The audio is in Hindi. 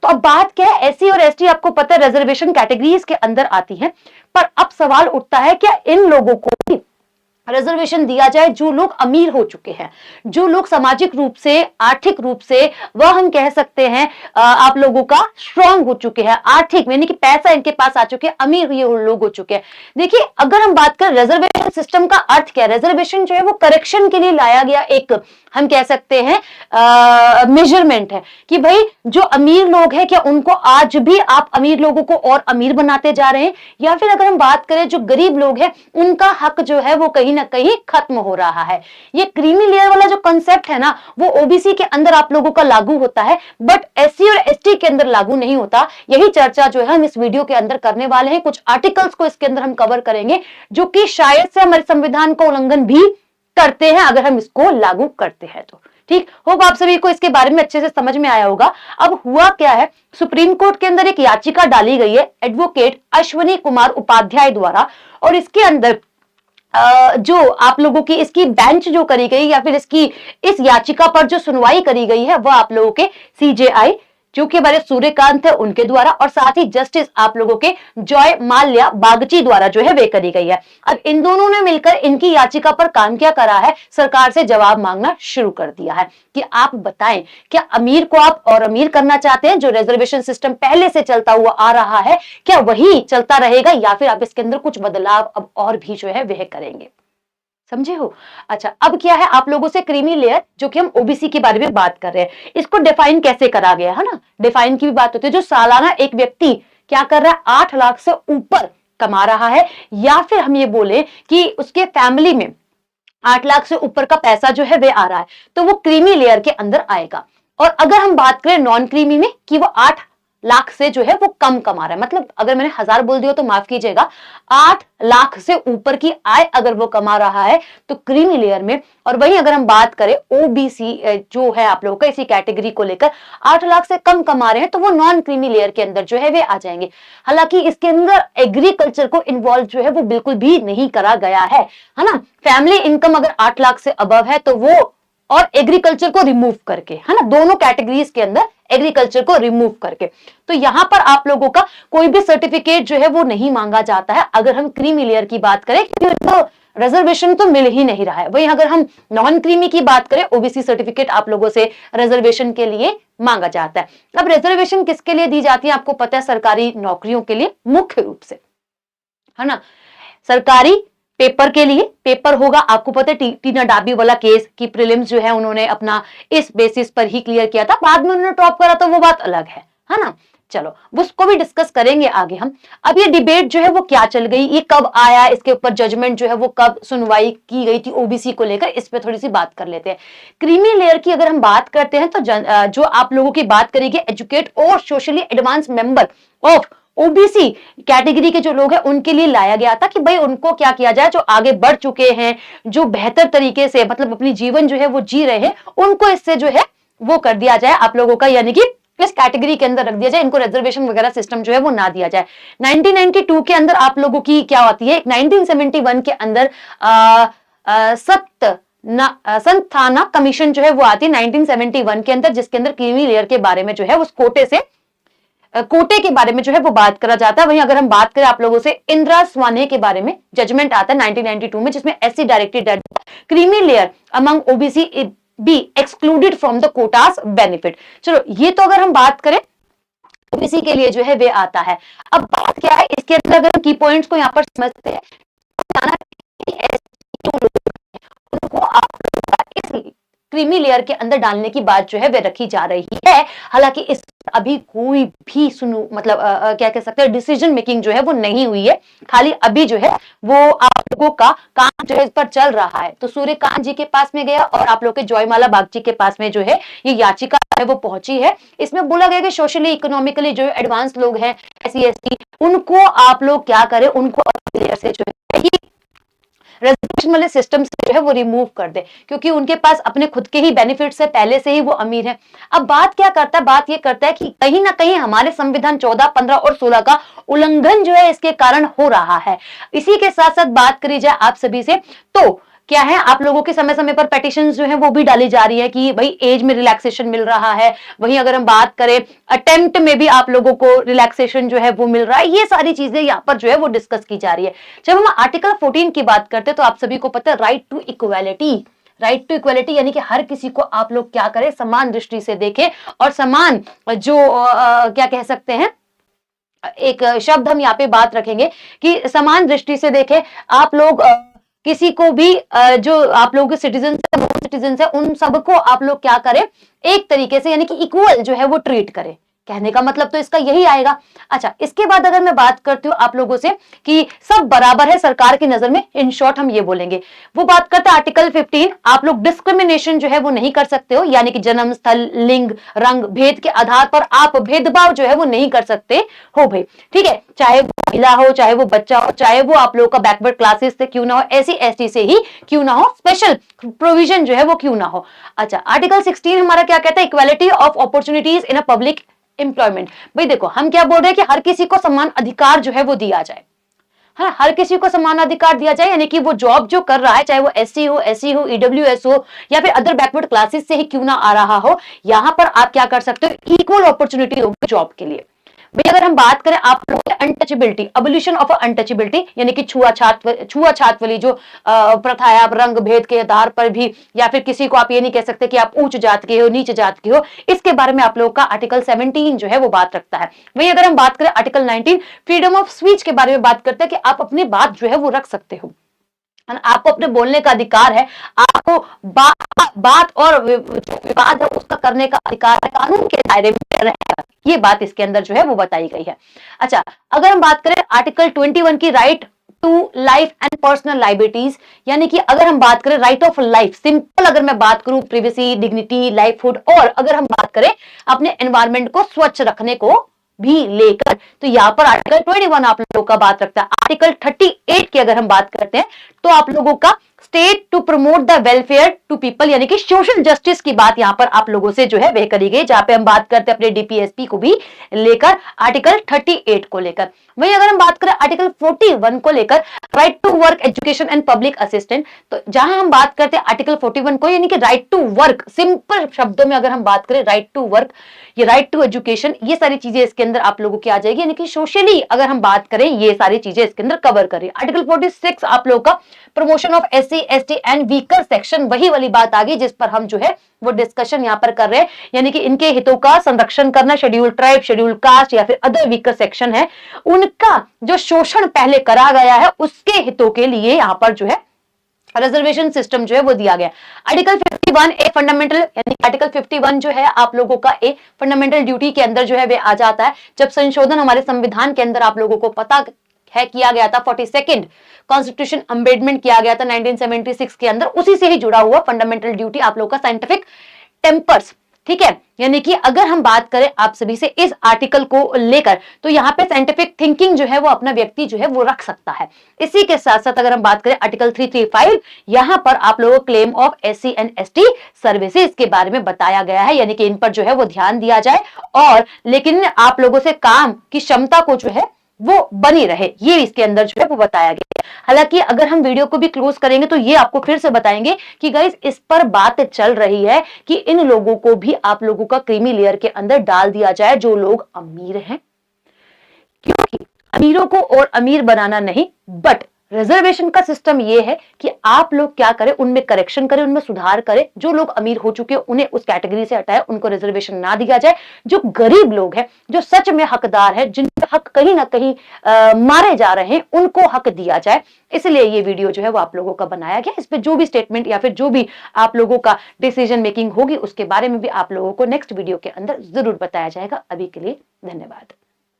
तो अब बात क्या है, एससी और एसटी आपको पता है रिजर्वेशन कैटेगरीज के अंदर आती है, पर अब सवाल उठता है क्या इन लोगों को भी रिजर्वेशन दिया जाए जो लोग अमीर हो चुके हैं, जो लोग सामाजिक रूप से, आर्थिक रूप से, वह हम कह सकते हैं आप लोगों का स्ट्रांग हो चुके हैं, आर्थिक यानी कि पैसा इनके पास आ चुके हैं, अमीर ये लोग हो चुके हैं। देखिए अगर हम बात करें रिजर्वेशन सिस्टम का अर्थ क्या है, रिजर्वेशन जो है वो करेक्शन के लिए लाया गया एक हम कह सकते हैं मेजरमेंट है कि भाई जो अमीर लोग हैं क्या उनको आज भी आप अमीर लोगों को और अमीर बनाते जा रहे हैं, या फिर अगर हम बात करें जो गरीब लोग हैं उनका हक जो है वो कहीं ना कहीं खत्म हो रहा है। ये क्रीमी लेयर वाला जो कंसेप्ट है ना वो ओबीसी के अंदर आप लोगों का लागू होता है, बट एससी और एसटी के अंदर लागू नहीं होता। यही चर्चा जो है हम इस वीडियो के अंदर करने वाले हैं, कुछ आर्टिकल्स को इसके अंदर हम कवर करेंगे जो कि शायद से हमारे संविधान का उल्लंघन भी करते हैं अगर हम इसको लागू करते हैं तो। ठीक, होप आप सभी को इसके बारे में अच्छे से समझ में आया होगा। अब हुआ क्या है, सुप्रीम कोर्ट के अंदर एक याचिका डाली गई है एडवोकेट अश्वनी कुमार उपाध्याय द्वारा, और इसके अंदर जो आप लोगों की इसकी बेंच जो करी गई या फिर इसकी इस याचिका पर जो सुनवाई करी गई है वह आप लोगों के सीजेआई जो कि हमारे सूर्यकांत है उनके द्वारा, और साथ ही जस्टिस आप लोगों के जॉय माल्या बागची द्वारा जो है वे करी गई है। अब इन दोनों ने मिलकर इनकी याचिका पर काम क्या करा है, सरकार से जवाब मांगना शुरू कर दिया है कि आप बताएं क्या अमीर को आप और अमीर करना चाहते हैं, जो रिजर्वेशन सिस्टम पहले से चलता हुआ आ रहा है क्या वही चलता रहेगा, या फिर आप इसके अंदर कुछ बदलाव अब और भी जो है वह करेंगे। समझे हो? अच्छा, अब क्या है आप लोगों से क्रीमी लेयर जो कि हम ओबीसी के बारे में बात कर रहे हैं, इसको डिफाइन कैसे करा गया है ना, डिफाइन की भी बात होती है। जो सालाना एक व्यक्ति क्या कर रहा है, 8 लाख से ऊपर कमा रहा है, या फिर हम ये बोले कि उसके फैमिली में 8 लाख से ऊपर का पैसा जो है वे आ रहा है, तो वो क्रीमी लेयर के अंदर आएगा। और अगर हम बात करें नॉन क्रीमी में कि वो 8 लाख से जो है वो कम कमा रहा है, मतलब अगर मैंने 1000 बोल दिया तो माफ कीजिएगा, 8 लाख से ऊपर की आय अगर वो कमा रहा है तो क्रीमी लेयर में। और वहीं अगर हम बात करें ओबीसी जो है आप लोगों का इसी कैटेगरी को लेकर 8 लाख से कम कमा रहे हैं तो वो नॉन क्रीमी लेयर के अंदर जो है वे आ जाएंगे। हालांकि इसके अंदर एग्रीकल्चर को इन्वॉल्व जो है वो बिल्कुल भी नहीं करा गया है ना। फैमिली इनकम अगर 8 लाख से अबव है तो वो, और एग्रीकल्चर को रिमूव करके, है ना, दोनों कैटेगरीज के अंदर एग्रीकल्चर को रिमूव करके, तो यहां पर आप लोगों का कोई भी सर्टिफिकेट जो है वो नहीं मांगा जाता है अगर हम क्रीमी लेयर की बात करें, क्योंकि तो रिजर्वेशन तो मिल ही नहीं रहा है। वहीं अगर हम नॉन क्रीमी की बात करें, ओबीसी सर्टिफिकेट आप लोगों से रिजर्वेशन के लिए मांगा जाता है। अब रिजर्वेशन किसके लिए दी जाती है आपको पता है, सरकारी नौकरियों के लिए मुख्य रूप से, है ना, सरकारी पेपर के लिए। पेपर होगा, आपको पता है टीना डाबी वाला केस की प्रीलिम्स जो है उन्होंने अपना इस बेसिस पर ही क्लियर किया था, बाद में उन्होंने टॉप करा तो वो बात अलग है ना। चलो उसको भी डिस्कस करेंगे आगे हम। अब ये डिबेट जो है वो क्या चल गई, ये कब आया, इसके ऊपर जजमेंट जो है वो कब सुनवाई की गई थी ओबीसी को लेकर, इस पे थोड़ी सी बात कर लेते हैं। क्रीमी लेयर की अगर हम बात करते हैं तो जो आप लोगों की बात करेंगे एजुकेट और socially advance member of OBC category के जो लोग हैं उनके लिए लाया गया था कि भाई उनको क्या किया जाए, जो आगे बढ़ चुके हैं, जो बेहतर तरीके से मतलब अपनी जीवन जो है वो जी रहे हैं, उनको इससे जो है वो कर दिया जाए आप लोगों का, यानी कि इस कैटेगरी के अंदर रख दिया जाए, इनको रिजर्वेशन वगैरह सिस्टम जो है वो ना दिया जाए। 1992 के अंदर आप लोगों की क्या होती है, 1971 के अंदर संस्थाना कमीशन जो है वो आती है 1971 के अंदर, जिसके अंदर क्रीमी लेयर के बारे में जो है उस कोटे के बारे में जो है वो बात करा जाता है। वहीं अगर हम बात करें आप लोगों से इंदिरा स्वाने के बारे में, जजमेंट आता है 1992 में, जिसमें SC directed creamy layer among OBC be excluded from the quotas benefit. चलो ये तो अगर हम बात करें ओबीसी के लिए जो है वे आता है। अब बात क्या है इसके अंदर, अगर की पॉइंट्स को यहाँ पर समझते हैं, उनको आप क्रीमी लेयर के अंदर डालने की बात जो है वे रखी जा रही है। हालांकि इस अभी कोई भी मतलब क्या कह सकते हैं डिसीजन मेकिंग जो है वो नहीं हुई है, खाली अभी जो है वो आप लोगों का काम जो है इस पर चल रहा है। तो सूर्यकांत जी के पास में गया और आप लोग के जॉयमाला बागची के पास में जो है ये याचिका है वो पहुंची है। इसमें बोला गया कि सोशली इकोनॉमिकली जो एडवांस लोग हैं एससी एसटी, उनको आप लोग क्या करें, उनको से जो है रिजर्वेशन वाले सिस्टम से जो है वो रिमूव कर दे, क्योंकि उनके पास अपने खुद के ही बेनिफिट्स है, पहले से ही वो अमीर है। अब बात क्या करता है, बात ये करता है कि कहीं ना कहीं हमारे संविधान 14, 15 और 16 का उल्लंघन जो है इसके कारण हो रहा है। इसी के साथ साथ बात करी जाए आप सभी से, तो क्या है, आप लोगों के समय समय पर पेटिशन जो है वो भी डाली जा रही है कि भाई एज में रिलैक्सेशन मिल रहा है। वहीं अगर हम बात करें अटेम्प्ट में भी आप लोगों को रिलैक्सेशन जो है वो मिल रहा है। ये सारी चीजें यहाँ पर जो है वो डिस्कस की जा रही है। जब हम आर्टिकल 14 की बात करते हैं तो आप सभी को पता है right to equality, right to equality यानी कि हर किसी को आप लोग क्या करें, समान दृष्टि से देखें और समान जो क्या कह सकते हैं, एक शब्द हम यहाँ पे बात रखेंगे कि समान दृष्टि से देखें। आप लोग किसी को भी जो आप लोगों के सिटीजन है उन सबको आप लोग क्या करें, एक तरीके से यानी कि इक्वल जो है वो ट्रीट करें। कहने का मतलब तो इसका यही आएगा। अच्छा, इसके बाद अगर मैं बात करती हूँ आप लोगों से कि सब बराबर है सरकार की नजर में, इन शॉर्ट हम ये बोलेंगे। वो बात करते हैं आर्टिकल 15, आप लोग डिस्क्रिमिनेशन जो है वो नहीं कर सकते हो, यानी कि जन्म स्थल, लिंग, रंग, भेद के आधार पर आप भेदभाव जो है वो नहीं कर सकते हो भाई। ठीक है, चाहे वो महिला हो, चाहे वो बच्चा हो, चाहे वो आप लोगों का बैकवर्ड क्लासेस से क्यों ना हो, ऐसी ST से ही क्यों ना हो, स्पेशल प्रोविजन जो है वो क्यों ना हो। अच्छा, आर्टिकल 16 हमारा क्या कहता है, equality of opportunities in a public employment. भाई देखो, हम क्या बोल रहे हैं कि हर किसी को समान अधिकार जो है वो दिया जाए। हाँ, हर किसी को समान अधिकार दिया जाए, यानी कि वो जॉब जो कर रहा है, चाहे वो SC हो, SC हो, EWS हो या फिर अदर बैकवर्ड क्लासेस से ही क्यों ना आ रहा हो, यहां पर आप क्या कर सकते हो, इक्वल अपॉर्चुनिटी होगी जॉब के लिए। भाई अगर हम बात करें आप लोगों की अनटचेबिलिटी, एबोलिशन ऑफ अनटचेबिलिटी, यानी कि छुआछात वाली जो प्रथा है, आप रंग भेद के आधार पर भी या फिर किसी को आप ये नहीं कह सकते कि आप उच्च जात के हो, नीच जात के हो, इसके बारे में आप लोगों का आर्टिकल 17 जो है वो बात रखता है। वही अगर हम बात करें आर्टिकल 19, फ्रीडम ऑफ स्पीच के बारे में बात करते हैं कि आप अपनी बात जो है वो रख सकते हो, आपको अपने बोलने का अधिकार है, आपको बात और विवाद है उसका करने का अधिकार है, कानून के दायरे में रहेगा। ये बात इसके अंदर जो है वो बताई गई है। अच्छा, अगर हम बात करें आर्टिकल 21 की, right to life and personal liabilities, यानी कि अगर हम बात करें राइट ऑफ लाइफ, सिंपल अगर मैं बात करूं, प्रिवेसी, डिग्निटी, लाइवहुड, और अगर हम बात करें अपने एनवायरमेंट को स्वच्छ रखने को भी लेकर, तो यहाँ पर आर्टिकल 21 आप लोगों का बात रखता है। आर्टिकल 38 की अगर हम बात करते हैं तो आप लोगों का state to promote the welfare to people, यानी कि सोशल जस्टिस की बात यहाँ पर आप लोगों से जो है वह करी गई, जहां पे हम बात करते हैं अपने DPSP को भी लेकर, आर्टिकल 38 को लेकर। वही अगर हम बात करें आर्टिकल 41 को लेकर, right to work, education and public assistant, तो जहां हम बात करते हैं आर्टिकल 41 को, यानी कि राइट टू वर्क, सिंपल शब्दों में अगर हम बात करें राइट टू वर्क, ये राइट टू एजुकेशन, ये सारी चीजें इसके अंदर आप लोगों की आ जाएगी, यानी कि सोशली अगर हम बात करें ये सारी चीजें इसके अंदर कवर करें। आर्टिकल 46 आप लोगों का promotion of SC ST and weaker section, वही वाली बात आ गई जिस पर हम जो है वो डिस्कशन यहाँ पर कर रहे हैं, यानी कि इनके हितों का संरक्षण करना, शेड्यूल ट्राइब, शेड्यूल कास्ट या फिर अदर वीकर सेक्शन है, उनका जो शोषण पहले करा गया है उसके हितों के लिए यहाँ पर जो है रिजर्वेशन सिस्टम जो है वो दिया गया। आर्टिकल 51 ए फंडामेंटल, यानी आर्टिकल 51 जो है आप लोगों का ए फंडामेंटल ड्यूटी के अंदर जो है वे आ जाता है। जब संशोधन हमारे संविधान के अंदर आप लोगों को पता है किया गया था, 42nd कॉन्स्टिट्यूशन अमेंडमेंट किया गया था 1976 के अंदर, उसी से ही जुड़ा हुआ फंडामेंटल ड्यूटी आप लोगों का साइंटिफिक टेम्पर्स। ठीक है, यानी कि अगर हम बात करें आप सभी से इस आर्टिकल को लेकर, तो यहाँ पे साइंटिफिक थिंकिंग जो है वो अपना व्यक्ति जो है वो रख सकता है। इसी के साथ साथ अगर हम बात करें आर्टिकल 335, यहाँ पर आप लोगों को claim of SC and ST services के बारे में बताया गया है, यानी कि इन पर जो है वो ध्यान दिया जाए, और लेकिन आप लोगों से काम की क्षमता को जो है वो बनी रहे, ये इसके अंदर जो है वो बताया गया है। हालांकि अगर हम वीडियो को भी क्लोज करेंगे तो ये आपको फिर से बताएंगे कि गाइस इस पर बात चल रही है कि इन लोगों को भी आप लोगों का क्रीमी लेयर के अंदर डाल दिया जाए जो लोग अमीर हैं, क्योंकि अमीरों को और अमीर बनाना नहीं, बट रिजर्वेशन का सिस्टम ये है कि आप लोग क्या करें, उनमें करेक्शन करें, उनमें सुधार करें। जो लोग अमीर हो चुके हैं उन्हें उस कैटेगरी से हटाए, उनको रिजर्वेशन ना दिया जाए। जो गरीब लोग हैं, जो सच में हकदार है, जिनके हक कहीं ना कहीं मारे जा रहे हैं, उनको हक दिया जाए। इसलिए ये वीडियो जो है वो आप लोगों का बनाया गया। इस पे जो भी स्टेटमेंट या फिर जो भी आप लोगों का डिसीजन मेकिंग होगी उसके बारे में भी आप लोगों को नेक्स्ट वीडियो के अंदर जरूर बताया जाएगा। अभी के लिए धन्यवाद।